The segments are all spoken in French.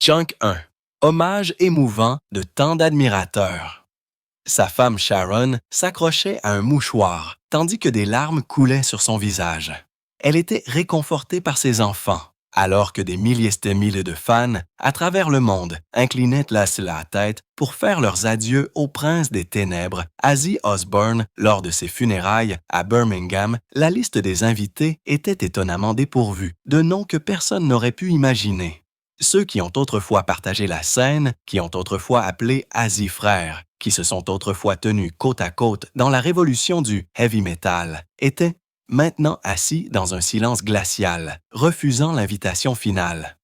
Chunk 1. Hommage émouvant de tant d'admirateurs. Sa femme Sharon s'accrochait à un mouchoir, tandis que des larmes coulaient sur son visage. Elle était réconfortée par ses enfants, alors que des milliers de fans, à travers le monde, inclinaient la tête pour faire leurs adieux au prince des ténèbres, Ozzy Osbourne, lors de ses funérailles à Birmingham. La liste des invités était étonnamment dépourvue de noms que personne n'aurait pu imaginer. Ceux qui ont autrefois partagé la scène, qui ont autrefois appelé Ozzy frères, qui se sont autrefois tenus côte à côte dans la révolution du heavy metal, étaient maintenant assis dans un silence glacial, refusant l'invitation finale.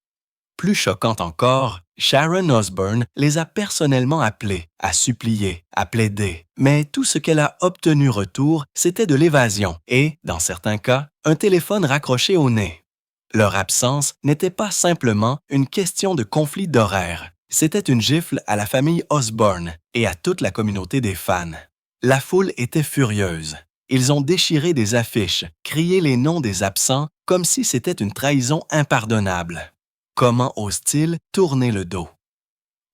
Plus choquant encore, Sharon Osbourne les a personnellement appelés, a supplié, a plaidé, mais tout ce qu'elle a obtenu retour, c'était de l'évasion et, dans certains cas, un téléphone raccroché au nez. Leur absence n'était pas simplement une question de conflit d'horaire, c'était une gifle à la famille Osbourne et à toute la communauté des fans. La foule était furieuse. Ils ont déchiré des affiches, crié les noms des absents comme si c'était une trahison impardonnable. Comment osent-ils tourner le dos?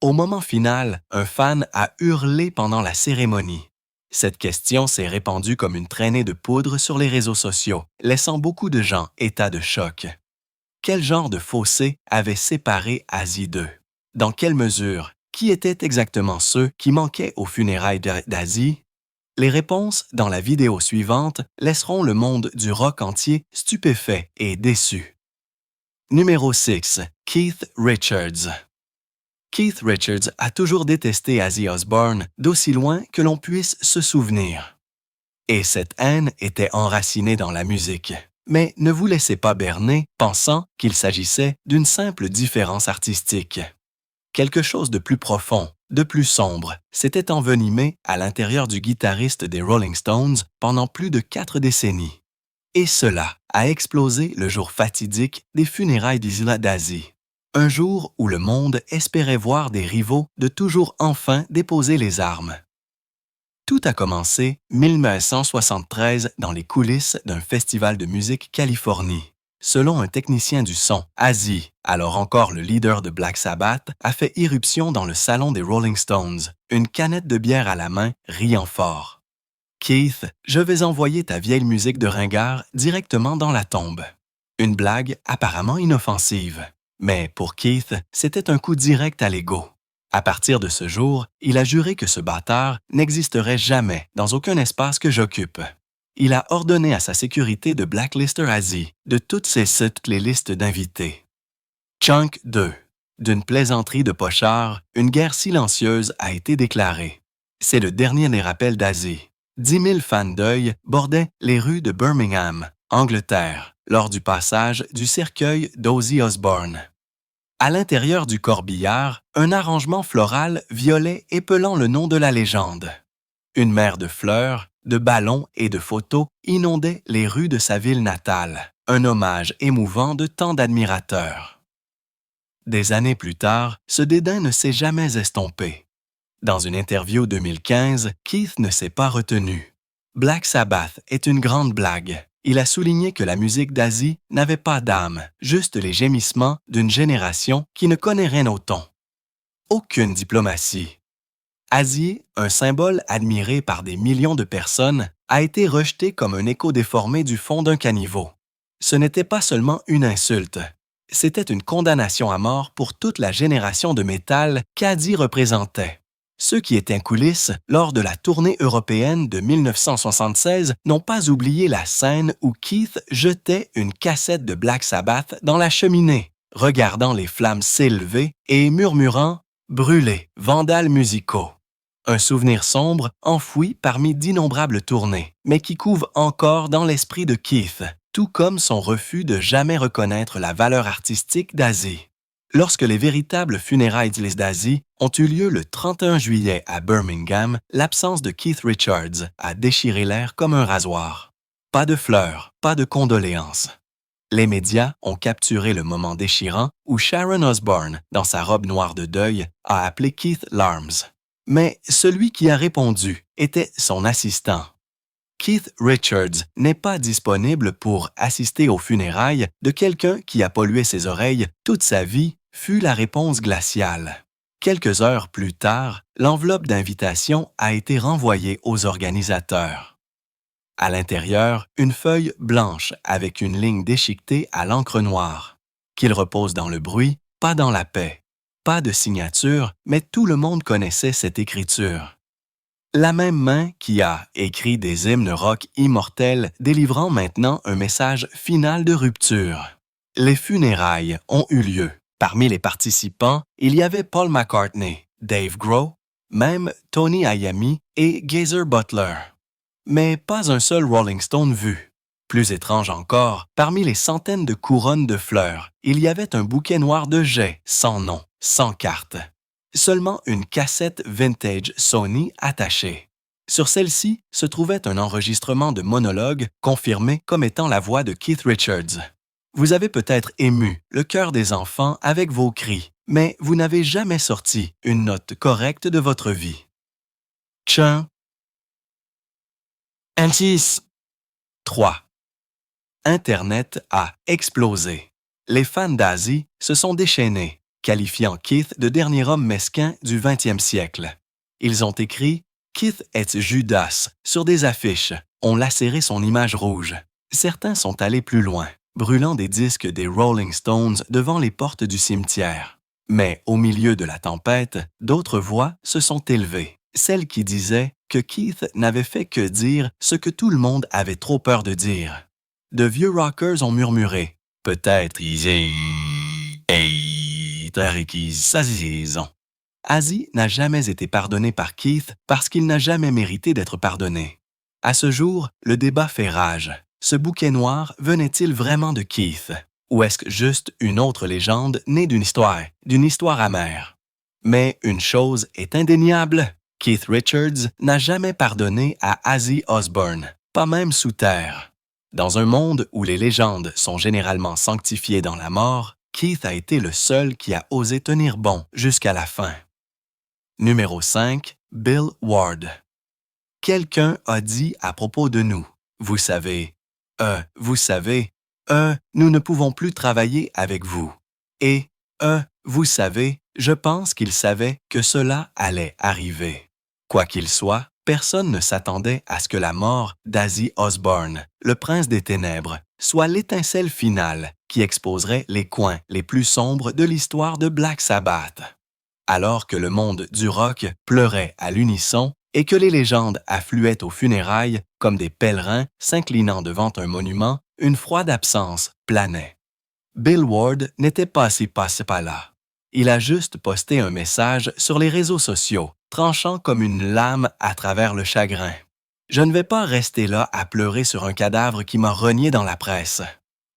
Au moment final, un fan a hurlé pendant la cérémonie. Cette question s'est répandue comme une traînée de poudre sur les réseaux sociaux, laissant beaucoup de gens état de choc. Quel genre de fossé avait séparé Ozzy d'eux? Dans quelle mesure? Qui étaient exactement ceux qui manquaient aux funérailles d'Ozzy? Les réponses dans la vidéo suivante laisseront le monde du rock entier stupéfait et déçu. Numéro 6. Keith Richards. Keith Richards a toujours détesté Ozzy Osbourne d'aussi loin que l'on puisse se souvenir. Et cette haine était enracinée dans la musique. Mais ne vous laissez pas berner pensant qu'il s'agissait d'une simple différence artistique. Quelque chose de plus profond, de plus sombre, s'était envenimé à l'intérieur du guitariste des Rolling Stones pendant plus de 4 décennies. Et cela a explosé le jour fatidique des funérailles d'Ozzy. Un jour où le monde espérait voir des rivaux de toujours enfin déposer les armes. Tout a commencé 1973 dans les coulisses d'un festival de musique Californie. Selon un technicien du son, Ozzy, alors encore le leader de Black Sabbath, a fait irruption dans le salon des Rolling Stones, une canette de bière à la main, riant fort. « Keith, je vais envoyer ta vieille musique de ringard directement dans la tombe. » Une blague apparemment inoffensive. Mais pour Keith, c'était un coup direct à l'ego. À partir de ce jour, il a juré que ce bâtard n'existerait jamais dans aucun espace que j'occupe. Il a ordonné à sa sécurité de blacklister Ozzy de toutes les listes d'invités. Chunk 2. D'une plaisanterie de pochard, une guerre silencieuse a été déclarée. C'est le dernier des rappels d'Ozzy. 10 000 fans d'œil bordaient les rues de Birmingham, Angleterre, lors du passage du cercueil d'Ozzy Osbourne. À l'intérieur du corbillard, un arrangement floral violet épelant le nom de la légende. Une mer de fleurs, de ballons et de photos inondait les rues de sa ville natale, un hommage émouvant de tant d'admirateurs. Des années plus tard, ce dédain ne s'est jamais estompé. Dans une interview 2015, Keith ne s'est pas retenu. Black Sabbath est une grande blague. Il a souligné que la musique d'Ozzy n'avait pas d'âme, juste les gémissements d'une génération qui ne connaît rien au ton. Aucune diplomatie. Ozzy, un symbole admiré par des millions de personnes, a été rejeté comme un écho déformé du fond d'un caniveau. Ce n'était pas seulement une insulte, c'était une condamnation à mort pour toute la génération de métal qu'Ozzy représentait. Ceux qui étaient en coulisses lors de la tournée européenne de 1976 n'ont pas oublié la scène où Keith jetait une cassette de Black Sabbath dans la cheminée, regardant les flammes s'élever et murmurant « Brûlés, vandales musicaux ». Un souvenir sombre enfoui parmi d'innombrables tournées, mais qui couve encore dans l'esprit de Keith, tout comme son refus de jamais reconnaître la valeur artistique d'Ozzy. Lorsque les véritables funérailles d'Ozzy ont eu lieu le 31 juillet à Birmingham, l'absence de Keith Richards a déchiré l'air comme un rasoir. Pas de fleurs, pas de condoléances. Les médias ont capturé le moment déchirant où Sharon Osbourne, dans sa robe noire de deuil, a appelé Keith Larms. Mais celui qui a répondu était son assistant. Keith Richards n'est pas disponible pour assister aux funérailles de quelqu'un qui a pollué ses oreilles toute sa vie fut la réponse glaciale. Quelques heures plus tard, l'enveloppe d'invitation a été renvoyée aux organisateurs. À l'intérieur, une feuille blanche avec une ligne déchiquetée à l'encre noire. Qu'il repose dans le bruit, pas dans la paix. Pas de signature, mais tout le monde connaissait cette écriture. La même main qui a écrit des hymnes rock immortels délivrant maintenant un message final de rupture. Les funérailles ont eu lieu. Parmi les participants, il y avait Paul McCartney, Dave Grohl, même Tony Iommi et Geezer Butler. Mais pas un seul Rolling Stone vu. Plus étrange encore, parmi les centaines de couronnes de fleurs, il y avait un bouquet noir de jais, sans nom, sans carte. Seulement une cassette vintage Sony attachée. Sur celle-ci se trouvait un enregistrement de monologue confirmé comme étant la voix de Keith Richards. Vous avez peut-être ému le cœur des enfants avec vos cris, mais vous n'avez jamais sorti une note correcte de votre vie. Tchun. N6. 3. Internet a explosé. Les fans d'Asie se sont déchaînés, qualifiant Keith de dernier homme mesquin du 20e siècle. Ils ont écrit « Keith est Judas » sur des affiches, ont lacéré son image rouge. Certains sont allés plus loin, brûlant des disques des Rolling Stones devant les portes du cimetière. Mais au milieu de la tempête, d'autres voix se sont élevées, celles qui disaient que Keith n'avait fait que dire ce que tout le monde avait trop peur de dire. De vieux rockers ont murmuré « Peut-être Ozzy n'a jamais été pardonné par Keith parce qu'il n'a jamais mérité d'être pardonné. À ce jour, le débat fait rage. Ce bouquet noir venait-il vraiment de Keith? Ou est-ce que juste une autre légende née d'une histoire amère? Mais une chose est indéniable, Keith Richards n'a jamais pardonné à Ozzy Osbourne, pas même sous terre. Dans un monde où les légendes sont généralement sanctifiées dans la mort, Keith a été le seul qui a osé tenir bon jusqu'à la fin. Numéro 5. Bill Ward. Quelqu'un a dit à propos de nous, vous savez, nous ne pouvons plus travailler avec vous. Et, vous savez, je pense qu'il savait que cela allait arriver. Quoi qu'il soit, personne ne s'attendait à ce que la mort d'Ozzy Osbourne, le prince des ténèbres, soit l'étincelle finale qui exposerait les coins les plus sombres de l'histoire de Black Sabbath. Alors que le monde du rock pleurait à l'unisson et que les légendes affluaient aux funérailles comme des pèlerins s'inclinant devant un monument, une froide absence planait. Bill Ward n'était pas là. Il a juste posté un message sur les réseaux sociaux, tranchant comme une lame à travers le chagrin. Je ne vais pas rester là à pleurer sur un cadavre qui m'a renié dans la presse.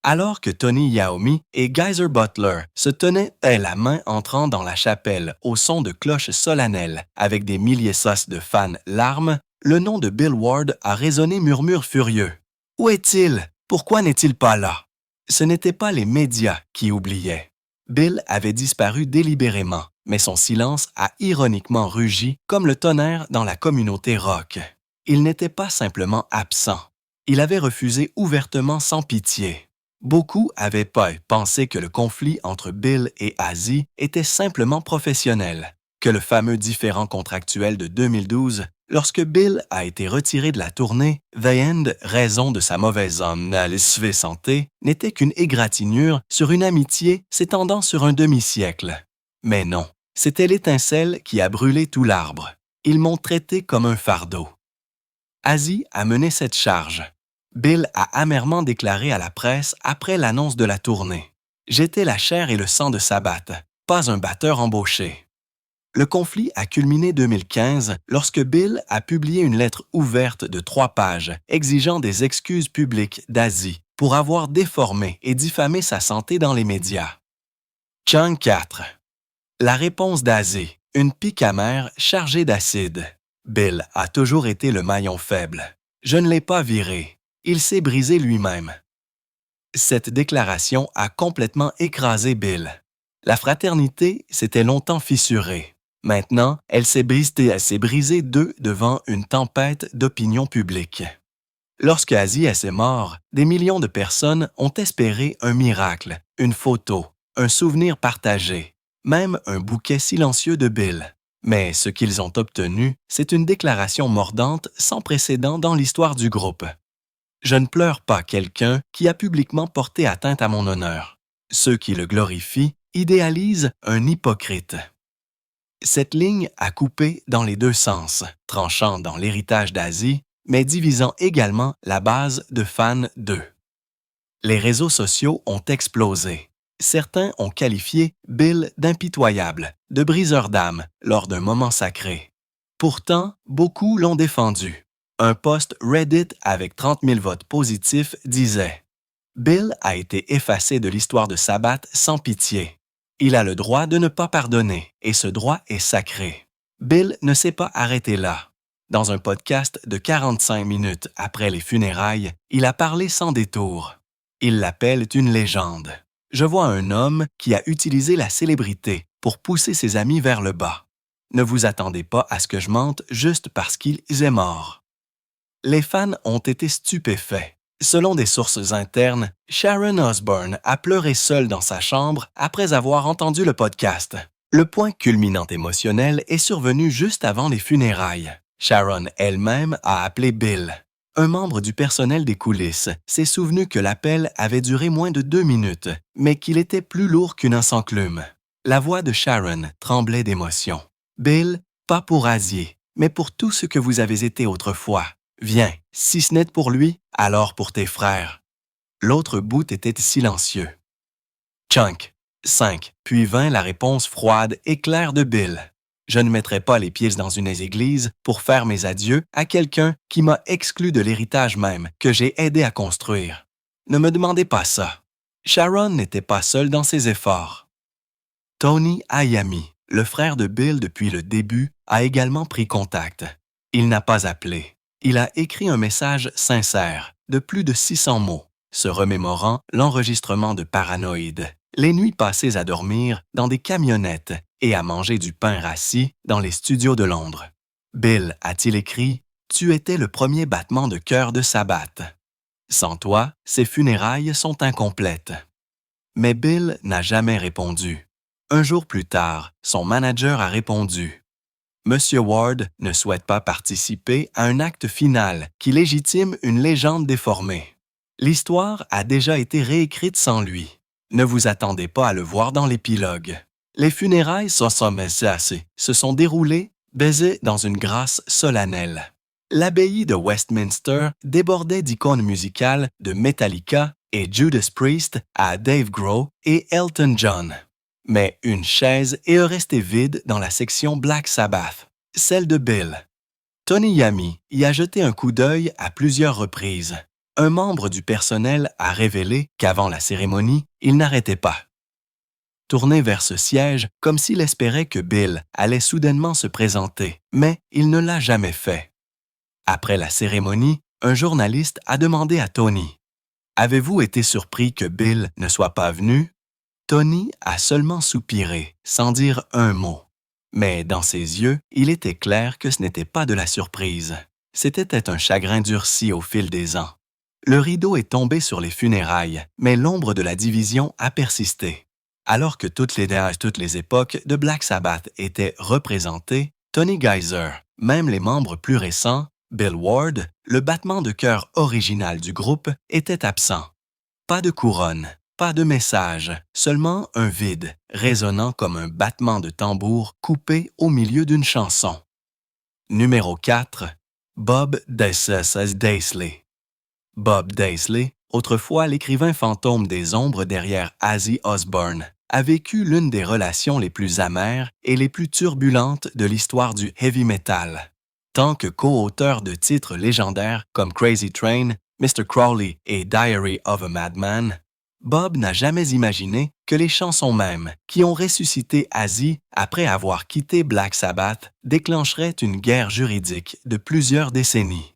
Alors que Tony Iommi et Geezer Butler se tenaient la main entrant dans la chapelle au son de cloches solennelles avec des milliers de fans larmes, le nom de Bill Ward a résonné murmure furieux. Où est-il? Pourquoi n'est-il pas là? Ce n'étaient pas les médias qui oubliaient. Bill avait disparu délibérément, mais son silence a ironiquement rugi comme le tonnerre dans la communauté rock. Il n'était pas simplement absent. Il avait refusé ouvertement sans pitié. Beaucoup avaient pensé que le conflit entre Bill et Ozzy était simplement professionnel, que le fameux différend contractuel de 2012, lorsque Bill a été retiré de la tournée The End, raison de sa mauvaise santé, n'était qu'une égratignure sur une amitié s'étendant sur un demi-siècle. Mais non, c'était l'étincelle qui a brûlé tout l'arbre. Ils m'ont traité comme un fardeau. Ozzy a mené cette charge. Bill a amèrement déclaré à la presse après l'annonce de la tournée. « J'étais la chair et le sang de Sabbath, pas un batteur embauché. » Le conflit a culminé 2015 lorsque Bill a publié une lettre ouverte de 3 pages exigeant des excuses publiques d'Ozzy pour avoir déformé et diffamé sa santé dans les médias. Chunk 4. La réponse d'Ozzy, une pique amère chargée d'acide. Bill a toujours été le maillon faible. Je ne l'ai pas viré. Il s'est brisé lui-même. Cette déclaration a complètement écrasé Bill. La fraternité s'était longtemps fissurée. Maintenant, elle s'est brisée d'eux devant une tempête d'opinion publique. Lorsque Ozzy est mort, des millions de personnes ont espéré un miracle, une photo, un souvenir partagé, même un bouquet silencieux de Bill. Mais ce qu'ils ont obtenu, c'est une déclaration mordante sans précédent dans l'histoire du groupe. Je ne pleure pas quelqu'un qui a publiquement porté atteinte à mon honneur. Ceux qui le glorifient idéalisent un hypocrite. Cette ligne a coupé dans les deux sens, tranchant dans l'héritage d'Asie, mais divisant également la base de fans d'eux. Les réseaux sociaux ont explosé. Certains ont qualifié Bill d'impitoyable, de briseur d'âme lors d'un moment sacré. Pourtant, beaucoup l'ont défendu. Un post Reddit avec 30 000 votes positifs disait « Bill a été effacé de l'histoire de Sabbath sans pitié. Il a le droit de ne pas pardonner, et ce droit est sacré. Bill ne s'est pas arrêté là. Dans un podcast de 45 minutes après les funérailles, il a parlé sans détour. Il l'appelle une légende. Je vois un homme qui a utilisé la célébrité pour pousser ses amis vers le bas. Ne vous attendez pas à ce que je mente juste parce qu'il est mort. » Les fans ont été stupéfaits. Selon des sources internes, Sharon Osbourne a pleuré seule dans sa chambre après avoir entendu le podcast. Le point culminant émotionnel est survenu juste avant les funérailles. Sharon elle-même a appelé Bill. Un membre du personnel des coulisses s'est souvenu que l'appel avait duré moins de 2 minutes, mais qu'il était plus lourd qu'une enclume. La voix de Sharon tremblait d'émotion. « Bill, pas pour Asie, mais pour tout ce que vous avez été autrefois. Viens, si ce n'est pour lui, alors pour tes frères. » L'autre bout était silencieux. Chunk. 5. Puis vint la réponse froide et claire de Bill. Je ne mettrai pas les pieds dans une église pour faire mes adieux à quelqu'un qui m'a exclu de l'héritage même que j'ai aidé à construire. Ne me demandez pas ça. Sharon n'était pas seul dans ses efforts. Tony Iommi, le frère de Bill depuis le début, a également pris contact. Il n'a pas appelé. Il a écrit un message sincère, de plus de 600 mots, se remémorant l'enregistrement de Paranoid, les nuits passées à dormir dans des camionnettes et à manger du pain rassis dans les studios de Londres. Bill, a-t-il écrit, « Tu étais le premier battement de cœur de Sabbath. Sans toi, ces funérailles sont incomplètes. » Mais Bill n'a jamais répondu. Un jour plus tard, son manager a répondu. Monsieur Ward ne souhaite pas participer à un acte final qui légitime une légende déformée. L'histoire a déjà été réécrite sans lui. Ne vous attendez pas à le voir dans l'épilogue. Les funérailles se sont déroulées baisées dans une grâce solennelle. L'abbaye de Westminster débordait d'icônes musicales de Metallica et Judas Priest à Dave Grohl et Elton John. Mais une chaise est restée vide dans la section Black Sabbath, celle de Bill. Tony Iommi y a jeté un coup d'œil à plusieurs reprises. Un membre du personnel a révélé qu'avant la cérémonie, il n'arrêtait pas. Tourné vers ce siège comme s'il espérait que Bill allait soudainement se présenter, mais il ne l'a jamais fait. Après la cérémonie, un journaliste a demandé à Tony « Avez-vous été surpris que Bill ne soit pas venu ?» Tony a seulement soupiré, sans dire un mot. Mais dans ses yeux, il était clair que ce n'était pas de la surprise. C'était un chagrin durci au fil des ans. Le rideau est tombé sur les funérailles, mais l'ombre de la division a persisté. Alors que toutes les époques de Black Sabbath étaient représentées, Tony Geyser, même les membres plus récents, Bill Ward, le battement de cœur original du groupe, était absent. Pas de couronne. Pas de message, seulement un vide, résonnant comme un battement de tambour coupé au milieu d'une chanson. Numéro 4. Bob Daisley. Bob Daisley, autrefois l'écrivain fantôme des ombres derrière Ozzy Osbourne, a vécu l'une des relations les plus amères et les plus turbulentes de l'histoire du heavy metal. Tant que co-auteur de titres légendaires comme Crazy Train, Mr. Crowley et Diary of a Madman, Bob n'a jamais imaginé que les chansons mêmes, qui ont ressuscité Ozzy après avoir quitté Black Sabbath, déclencheraient une guerre juridique de plusieurs décennies.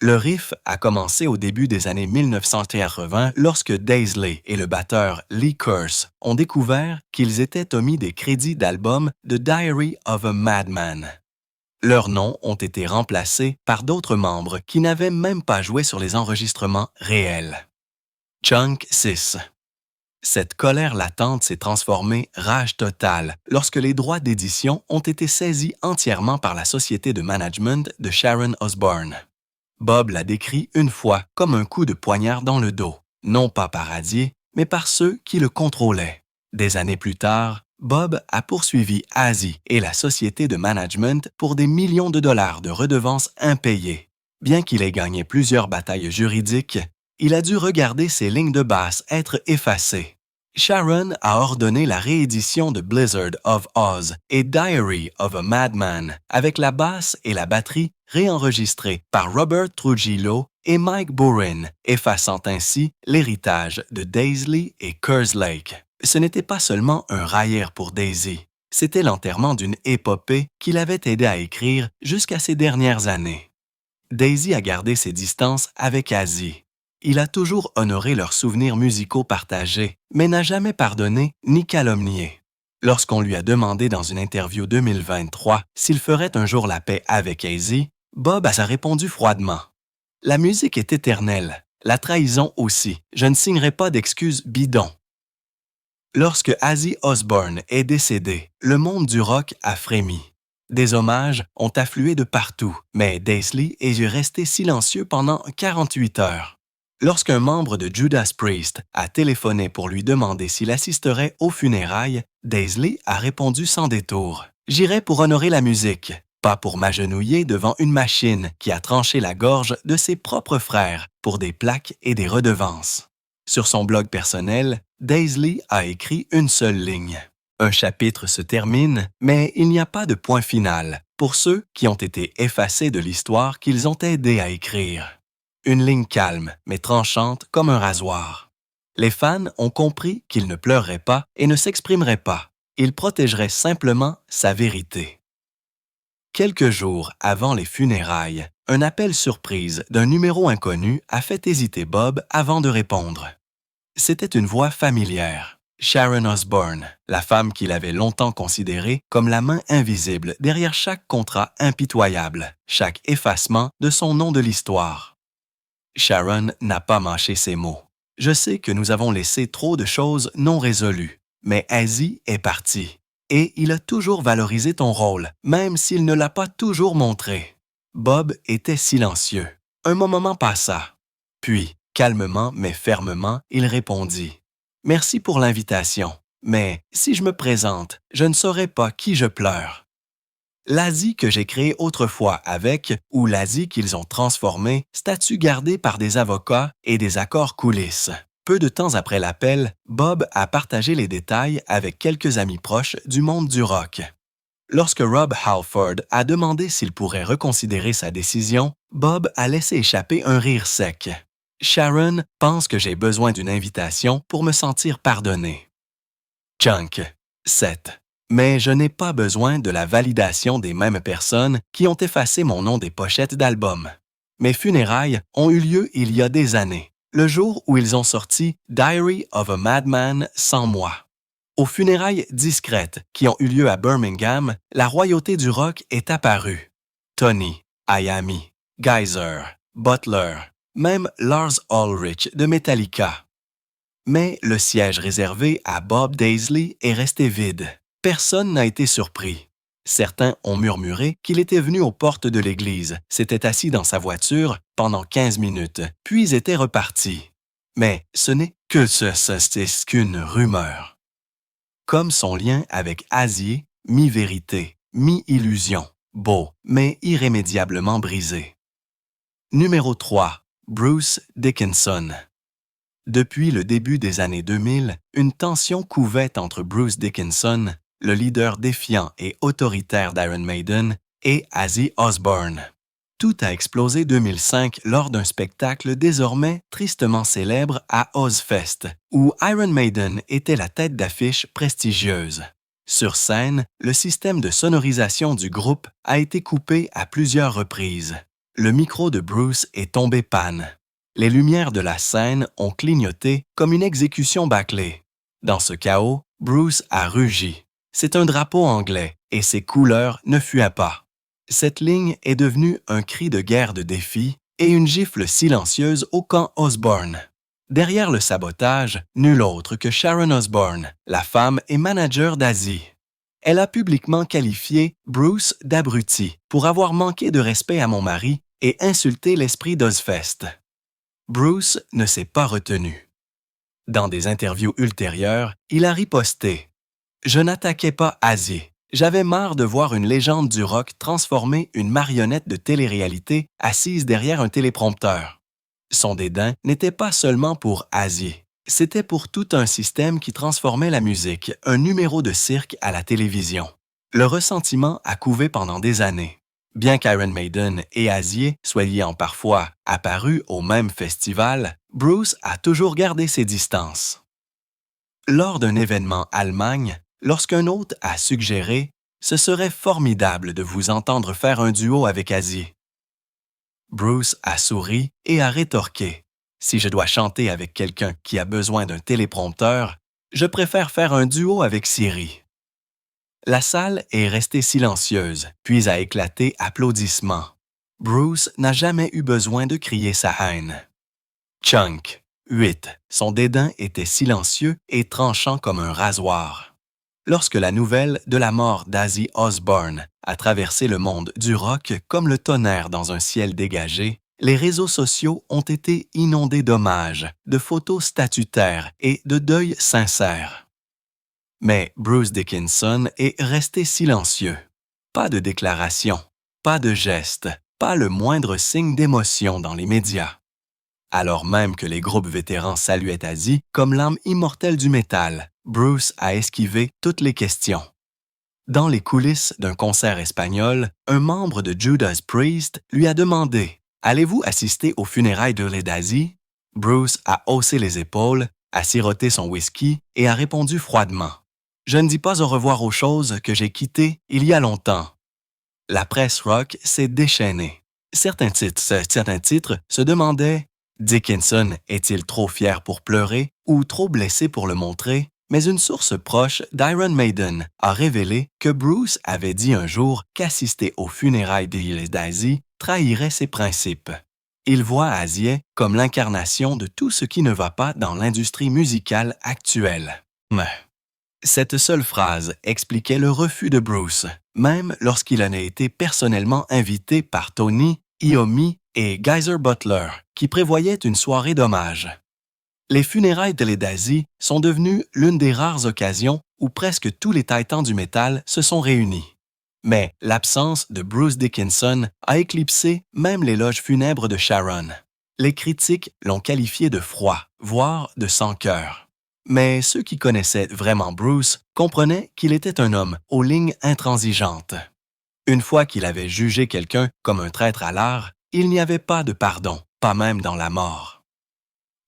Le riff a commencé au début des années 1980 lorsque Daisley et le batteur Lee Curse ont découvert qu'ils étaient omis des crédits d'album de Diary of a Madman. Leurs noms ont été remplacés par d'autres membres qui n'avaient même pas joué sur les enregistrements réels. Chunk 6. Cette colère latente s'est transformée rage totale lorsque les droits d'édition ont été saisis entièrement par la société de management de Sharon Osbourne. Bob l'a décrit une fois comme un coup de poignard dans le dos, non pas par Azier, mais par ceux qui le contrôlaient. Des années plus tard, Bob a poursuivi Azier et la société de management pour des millions de dollars de redevances impayées. Bien qu'il ait gagné plusieurs batailles juridiques, il a dû regarder ses lignes de basse être effacées. Sharon a ordonné la réédition de Blizzard of Oz et Diary of a Madman avec la basse et la batterie réenregistrées par Robert Trujillo et Mike Burin, effaçant ainsi l'héritage de Daisley et Kerslake. Ce n'était pas seulement un railleur pour Daisy, c'était l'enterrement d'une épopée qu'il avait aidé à écrire jusqu'à ces dernières années. Daisy a gardé ses distances avec Azier. Il a toujours honoré leurs souvenirs musicaux partagés, mais n'a jamais pardonné ni calomnié. Lorsqu'on lui a demandé dans une interview 2023 s'il ferait un jour la paix avec Azier, Bob a répondu froidement. « La musique est éternelle, la trahison aussi. Je ne signerai pas d'excuses bidons. » Lorsque Ozzy Osbourne est décédé, le monde du rock a frémi. Des hommages ont afflué de partout, mais Daisley est resté silencieux pendant 48 heures. Lorsqu'un membre de Judas Priest a téléphoné pour lui demander s'il assisterait aux funérailles, Daisley a répondu sans détour. « J'irai pour honorer la musique, pas pour m'agenouiller devant une machine qui a tranché la gorge de ses propres frères pour des plaques et des redevances. » Sur son blog personnel, Daisley a écrit une seule ligne. Un chapitre se termine, mais il n'y a pas de point final pour ceux qui ont été effacés de l'histoire qu'ils ont aidé à écrire. Une ligne calme, mais tranchante comme un rasoir. Les fans ont compris qu'il ne pleurerait pas et ne s'exprimerait pas. Il protégerait simplement sa vérité. Quelques jours avant les funérailles, un appel surprise d'un numéro inconnu a fait hésiter Bob avant de répondre. C'était une voix familière. Sharon Osbourne, la femme qu'il avait longtemps considérée comme la main invisible derrière chaque contrat impitoyable, chaque effacement de son nom de l'histoire. Sharon n'a pas mâché ses mots. « Je sais que nous avons laissé trop de choses non résolues, mais Ozzy est parti. Et il a toujours valorisé ton rôle, même s'il ne l'a pas toujours montré. » Bob était silencieux. Un moment passa. Puis, calmement mais fermement, il répondit. « Merci pour l'invitation, mais si je me présente, je ne saurais pas qui je pleure. » L'Asie que j'ai créé autrefois avec, ou l'Asie qu'ils ont transformé, statut gardé par des avocats et des accords coulisses. Peu de temps après l'appel, Bob a partagé les détails avec quelques amis proches du monde du rock. Lorsque Rob Halford a demandé s'il pourrait reconsidérer sa décision, Bob a laissé échapper un rire sec. « Sharon pense que j'ai besoin d'une invitation pour me sentir pardonné. » Chunk 7. Mais je n'ai pas besoin de la validation des mêmes personnes qui ont effacé mon nom des pochettes d'albums. Mes funérailles ont eu lieu il y a des années, le jour où ils ont sorti Diary of a Madman sans moi. Aux funérailles discrètes qui ont eu lieu à Birmingham, la royauté du rock est apparue. Tony, Iommi, Geyser, Butler, même Lars Ulrich de Metallica. Mais le siège réservé à Bob Daisley est resté vide. Personne n'a été surpris. Certains ont murmuré qu'il était venu aux portes de l'église, s'était assis dans sa voiture pendant 15 minutes, puis était reparti. Mais ce n'est qu'une rumeur. Comme son lien avec Azier, mi-vérité, mi-illusion, beau, mais irrémédiablement brisé. Numéro 3. Bruce Dickinson. Depuis le début des années 2000, une tension couvait entre Bruce Dickinson, le leader défiant et autoritaire d'Iron Maiden, et Ozzy Osbourne. Tout a explosé 2005 lors d'un spectacle désormais tristement célèbre à Ozzfest, où Iron Maiden était la tête d'affiche prestigieuse. Sur scène, le système de sonorisation du groupe a été coupé à plusieurs reprises. Le micro de Bruce est tombé panne. Les lumières de la scène ont clignoté comme une exécution bâclée. Dans ce chaos, Bruce a rugi. C'est un drapeau anglais et ses couleurs ne fuyaient pas. Cette ligne est devenue un cri de guerre de défi et une gifle silencieuse au camp Osbourne. Derrière le sabotage, nul autre que Sharon Osbourne, la femme et manager d'Azzy. Elle a publiquement qualifié Bruce d'abruti pour avoir manqué de respect à mon mari et insulté l'esprit d'Ozfest. Bruce ne s'est pas retenu. Dans des interviews ultérieures, il a riposté. « Je n'attaquais pas Azzy. J'avais marre de voir une légende du rock transformer une marionnette de télé-réalité assise derrière un téléprompteur. » Son dédain n'était pas seulement pour Azzy. C'était pour tout un système qui transformait la musique, un numéro de cirque à la télévision. Le ressentiment a couvé pendant des années. Bien qu'Iron Maiden et Azzy soient parfois apparus au même festival, Bruce a toujours gardé ses distances. Lors d'un événement Allemagne, lorsqu'un hôte a suggéré « Ce serait formidable de vous entendre faire un duo avec Azzy », Bruce a souri et a rétorqué « Si je dois chanter avec quelqu'un qui a besoin d'un téléprompteur, je préfère faire un duo avec Siri. » La salle est restée silencieuse, puis a éclaté applaudissements. Bruce n'a jamais eu besoin de crier sa haine. Chunk, 8. Son dédain était silencieux et tranchant comme un rasoir. Lorsque la nouvelle de la mort d'Ozzy Osbourne a traversé le monde du rock comme le tonnerre dans un ciel dégagé, les réseaux sociaux ont été inondés d'hommages, de photos statutaires et de deuils sincères. Mais Bruce Dickinson est resté silencieux. Pas de déclaration, pas de geste, pas le moindre signe d'émotion dans les médias. Alors même que les groupes vétérans saluaient Azzy comme l'âme immortelle du métal, Bruce a esquivé toutes les questions. Dans les coulisses d'un concert espagnol, un membre de Judas Priest lui a demandé « Allez-vous assister aux funérailles de d'Azzy ?» Bruce a haussé les épaules, a siroté son whisky et a répondu froidement « Je ne dis pas au revoir aux choses que j'ai quittées il y a longtemps. » La presse rock s'est déchaînée. Certains titres se demandaient « Dickinson est-il trop fier pour pleurer ou trop blessé pour le montrer ?» Mais une source proche d'Iron Maiden a révélé que Bruce avait dit un jour qu'assister aux funérailles d'Azzy trahirait ses principes. Il voit Azzy comme l'incarnation de tout ce qui ne va pas dans l'industrie musicale actuelle. Mais cette seule phrase expliquait le refus de Bruce, même lorsqu'il en a été personnellement invité par Tony, Iommi et Geezer Butler, qui prévoyaient une soirée d'hommage. Les funérailles de d'Azzy sont devenues l'une des rares occasions où presque tous les titans du métal se sont réunis. Mais l'absence de Bruce Dickinson a éclipsé même l'éloge funèbre de Sharon. Les critiques l'ont qualifié de froid, voire de sans-cœur. Mais ceux qui connaissaient vraiment Bruce comprenaient qu'il était un homme aux lignes intransigeantes. Une fois qu'il avait jugé quelqu'un comme un traître à l'art, il n'y avait pas de pardon, pas même dans la mort.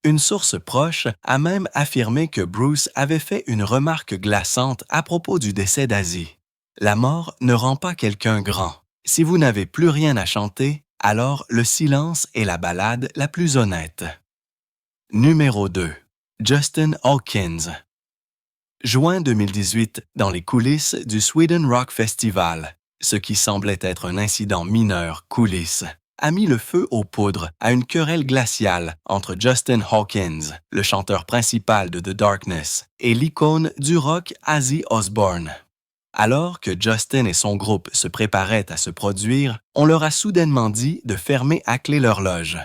Une source proche a même affirmé que Bruce avait fait une remarque glaçante à propos du décès d'Azzy. La mort ne rend pas quelqu'un grand. Si vous n'avez plus rien à chanter, alors le silence est la ballade la plus honnête. Numéro 2. Justin Hawkins. Juin 2018, dans les coulisses du Sweden Rock Festival, ce qui semblait être un incident mineur coulisses, a mis le feu aux poudres à une querelle glaciale entre Justin Hawkins, le chanteur principal de The Darkness, et l'icône du rock Ozzy Osbourne. Alors que Justin et son groupe se préparaient à se produire, on leur a soudainement dit de fermer à clé leur loge.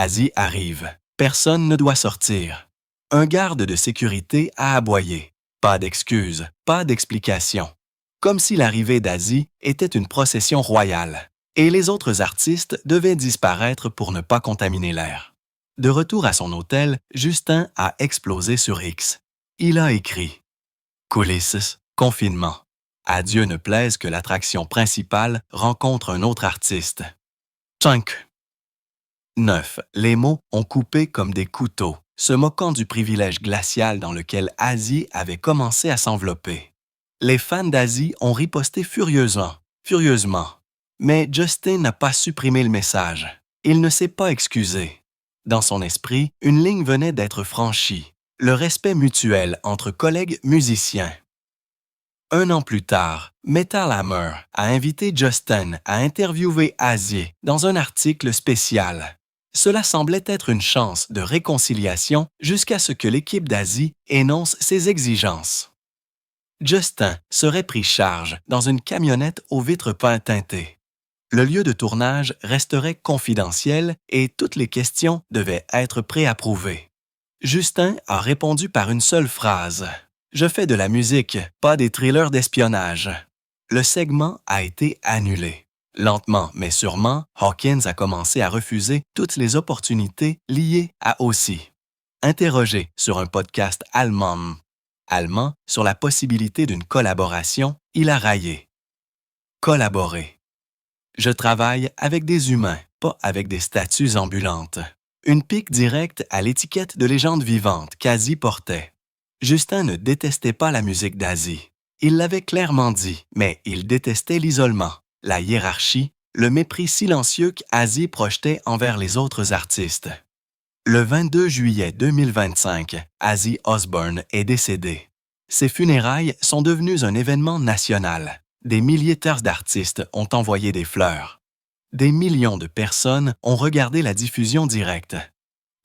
Ozzy arrive. Personne ne doit sortir. Un garde de sécurité a aboyé. Pas d'excuses, pas d'explications. Comme si l'arrivée d'Ozzy était une procession royale. Et les autres artistes devaient disparaître pour ne pas contaminer l'air. De retour à son hôtel, Justin a explosé sur X. Il a écrit « Coulisses, confinement. À Dieu ne plaise que l'attraction principale rencontre un autre artiste. » Chunk. 9. Les mots ont coupé comme des couteaux, se moquant du privilège glacial dans lequel Ozzy avait commencé à s'envelopper. Les fans d'Ozzy ont riposté furieusement. Mais Justin n'a pas supprimé le message. Il ne s'est pas excusé. Dans son esprit, une ligne venait d'être franchie. Le respect mutuel entre collègues musiciens. Un an plus tard, Metal Hammer a invité Justin à interviewer Ozzy dans un article spécial. Cela semblait être une chance de réconciliation jusqu'à ce que l'équipe d'Asie énonce ses exigences. Justin serait pris charge dans une camionnette aux vitres peintes teintées. Le lieu de tournage resterait confidentiel et toutes les questions devaient être préapprouvées. Justin a répondu par une seule phrase. « Je fais de la musique, pas des thrillers d'espionnage. » Le segment a été annulé. Lentement mais sûrement, Hawkins a commencé à refuser toutes les opportunités liées à aussi. Interrogé sur un podcast allemand sur la possibilité d'une collaboration, il a raillé. Collaborer. Je travaille avec des humains, pas avec des statues ambulantes. Une pique directe à l'étiquette de légende vivante qu'Asie portait. Justin ne détestait pas la musique d'Asie. Il l'avait clairement dit, mais il détestait l'isolement, la hiérarchie, le mépris silencieux qu'Asie projetait envers les autres artistes. Le 22 juillet 2025, Ozzy Osbourne est décédé. Ses funérailles sont devenues un événement national. Des milliers d'artistes ont envoyé des fleurs. Des millions de personnes ont regardé la diffusion directe.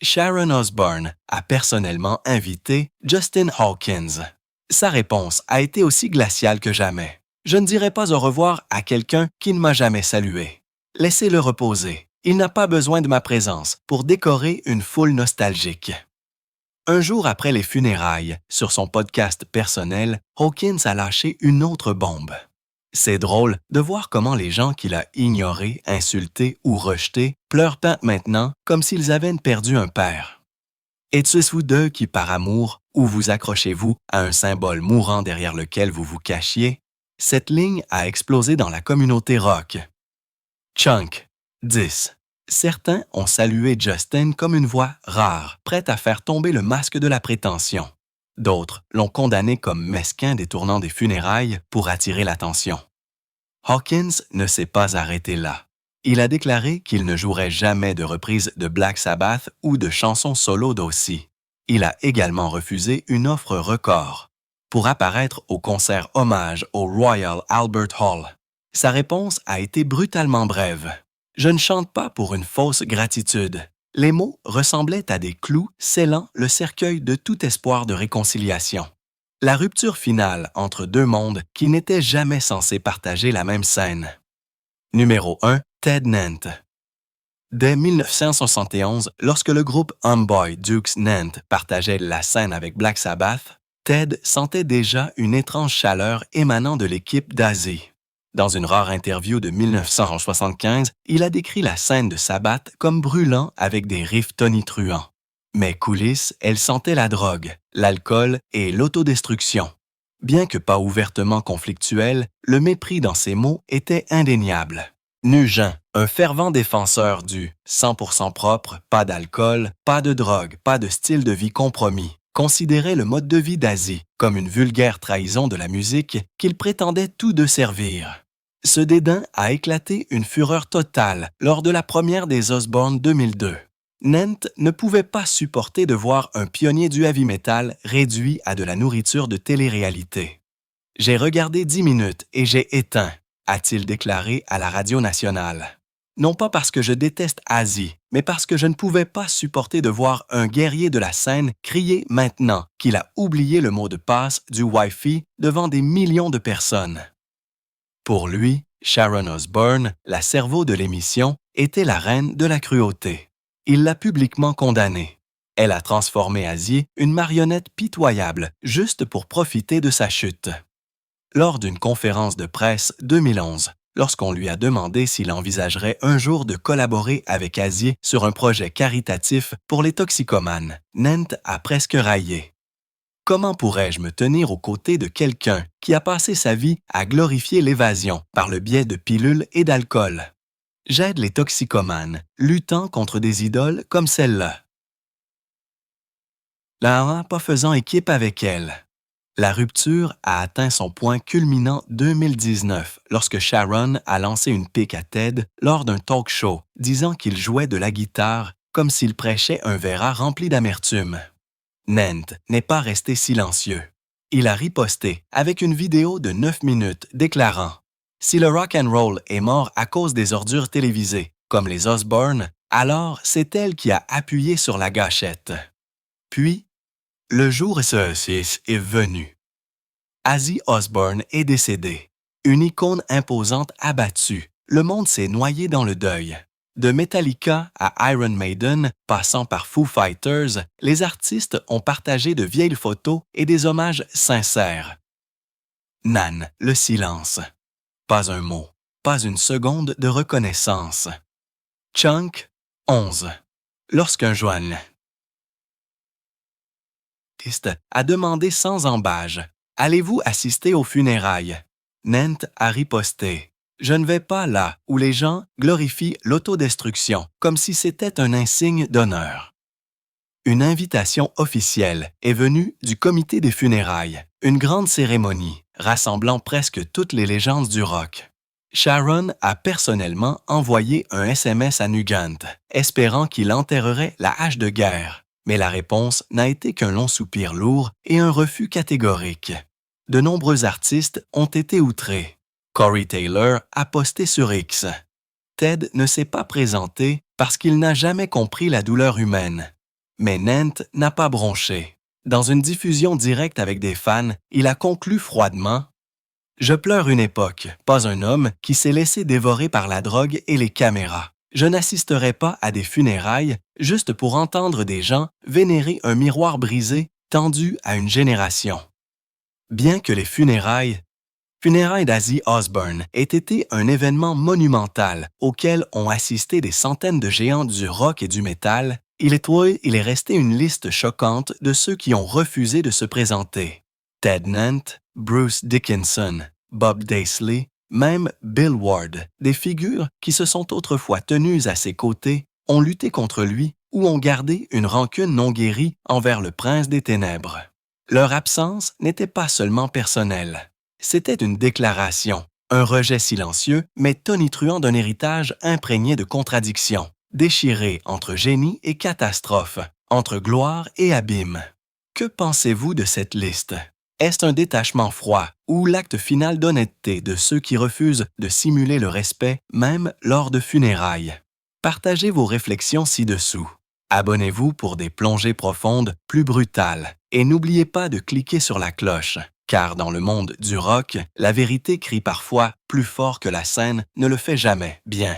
Sharon Osbourne a personnellement invité Justin Hawkins. Sa réponse a été aussi glaciale que jamais. « Je ne dirai pas au revoir à quelqu'un qui ne m'a jamais salué. Laissez-le reposer. Il n'a pas besoin de ma présence pour décorer une foule nostalgique. » Un jour après les funérailles, sur son podcast personnel, Hawkins a lâché une autre bombe. C'est drôle de voir comment les gens qu'il a ignorés, insultés ou rejetés pleurent maintenant comme s'ils avaient perdu un père. Êtes-vous d'eux qui, par amour, ou vous accrochez-vous à un symbole mourant derrière lequel vous vous cachiez? Cette ligne a explosé dans la communauté rock. Chunk, 10. Certains ont salué Justin comme une voix rare, prête à faire tomber le masque de la prétention. D'autres l'ont condamné comme mesquin détournant des funérailles pour attirer l'attention. Hawkins ne s'est pas arrêté là. Il a déclaré qu'il ne jouerait jamais de reprise de Black Sabbath ou de chansons solo d'Ozzy. Il a également refusé une offre record pour apparaître au concert hommage au Royal Albert Hall. Sa réponse a été brutalement brève. « Je ne chante pas pour une fausse gratitude. » Les mots ressemblaient à des clous scellant le cercueil de tout espoir de réconciliation. La rupture finale entre deux mondes qui n'étaient jamais censés partager la même scène. Numéro 1. Ted Nant. Dès 1971, lorsque le groupe Homeboy Dukes Nant partageait la scène avec Black Sabbath, Ted sentait déjà une étrange chaleur émanant de l'équipe d'Ozzy. Dans une rare interview de 1975, il a décrit la scène de Sabbath comme brûlant avec des riffs tonitruants. Mais coulisses, elle sentait la drogue, l'alcool et l'autodestruction. Bien que pas ouvertement conflictuel, le mépris dans ses mots était indéniable. Nugent, un fervent défenseur du 100% propre, pas d'alcool, pas de drogue, pas de style de vie compromis, considérait le mode de vie d'Ozzy comme une vulgaire trahison de la musique qu'il prétendait tout de servir. Ce dédain a éclaté une fureur totale lors de la première des Osbourne 2002. Nant ne pouvait pas supporter de voir un pionnier du heavy metal réduit à de la nourriture de télé-réalité. « J'ai regardé 10 minutes et j'ai éteint », a-t-il déclaré à la radio nationale. Non pas parce que je déteste Ozzy, mais parce que je ne pouvais pas supporter de voir un guerrier de la scène crier maintenant qu'il a oublié le mot de passe du Wi-Fi devant des millions de personnes. Pour lui, Sharon Osbourne, la cerveau de l'émission, était la reine de la cruauté. Il l'a publiquement condamnée. Elle a transformé Ozzy une marionnette pitoyable juste pour profiter de sa chute. Lors d'une conférence de presse 2011, lorsqu'on lui a demandé s'il envisagerait un jour de collaborer avec Ozzy sur un projet caritatif pour les toxicomanes, Nant a presque raillé. « Comment pourrais-je me tenir aux côtés de quelqu'un qui a passé sa vie à glorifier l'évasion par le biais de pilules et d'alcool? J'aide les toxicomanes, luttant contre des idoles comme celle-là. » Là, pas faisant équipe avec elle. La rupture a atteint son point culminant 2019 lorsque Sharon a lancé une pique à Ted lors d'un talk show disant qu'il jouait de la guitare comme s'il prêchait un verre rempli d'amertume. Nant n'est pas resté silencieux. Il a riposté avec une vidéo de 9 minutes déclarant « Si le rock and roll est mort à cause des ordures télévisées, comme les Osbourne, Alors, c'est elle qui a appuyé sur la gâchette. Puis, le jour est venu. Ozzy Osbourne est décédé. Une icône imposante abattue. Le monde s'est noyé dans le deuil. De Metallica à Iron Maiden, passant par Foo Fighters, les artistes ont partagé de vieilles photos et des hommages sincères. Nan, le silence. Pas un mot, pas une seconde de reconnaissance. Chunk, 11. Lorsqu'un journaliste a demandé sans embâge « Allez-vous assister aux funérailles ?» Nent a riposté « Je ne vais pas là où les gens glorifient l'autodestruction comme si c'était un insigne d'honneur. » Une invitation officielle est venue du comité des funérailles, une grande cérémonie rassemblant presque toutes les légendes du rock. Sharon a personnellement envoyé un SMS à Nugent, espérant qu'il enterrerait la hache de guerre, mais la réponse n'a été qu'un long soupir lourd et un refus catégorique. De nombreux artistes ont été outrés. Corey Taylor a posté sur X. Ted ne s'est pas présenté parce qu'il n'a jamais compris la douleur humaine. Mais Nent n'a pas bronché. Dans une diffusion directe avec des fans, il a conclu froidement « Je pleure une époque, pas un homme qui s'est laissé dévorer par la drogue et les caméras. Je n'assisterai pas à des funérailles juste pour entendre des gens vénérer un miroir brisé tendu à une génération. » Bien que les funérailles d'Ozzy Osbourne aient été un événement monumental auquel ont assisté des centaines de géants du rock et du métal, il est resté une liste choquante de ceux qui ont refusé de se présenter. Ted Nant, Bruce Dickinson, Bob Daisley, même Bill Ward, des figures qui se sont autrefois tenues à ses côtés, ont lutté contre lui ou ont gardé une rancune non guérie envers le prince des ténèbres. Leur absence n'était pas seulement personnelle. C'était une déclaration, un rejet silencieux mais tonitruant d'un héritage imprégné de contradictions, déchiré entre génie et catastrophe, entre gloire et abîme. Que pensez-vous de cette liste? Est-ce un détachement froid ou l'acte final d'honnêteté de ceux qui refusent de simuler le respect même lors de funérailles? Partagez vos réflexions ci-dessous. Abonnez-vous pour des plongées profondes plus brutales et n'oubliez pas de cliquer sur la cloche, car dans le monde du rock, la vérité crie parfois plus fort que la scène ne le fait jamais bien.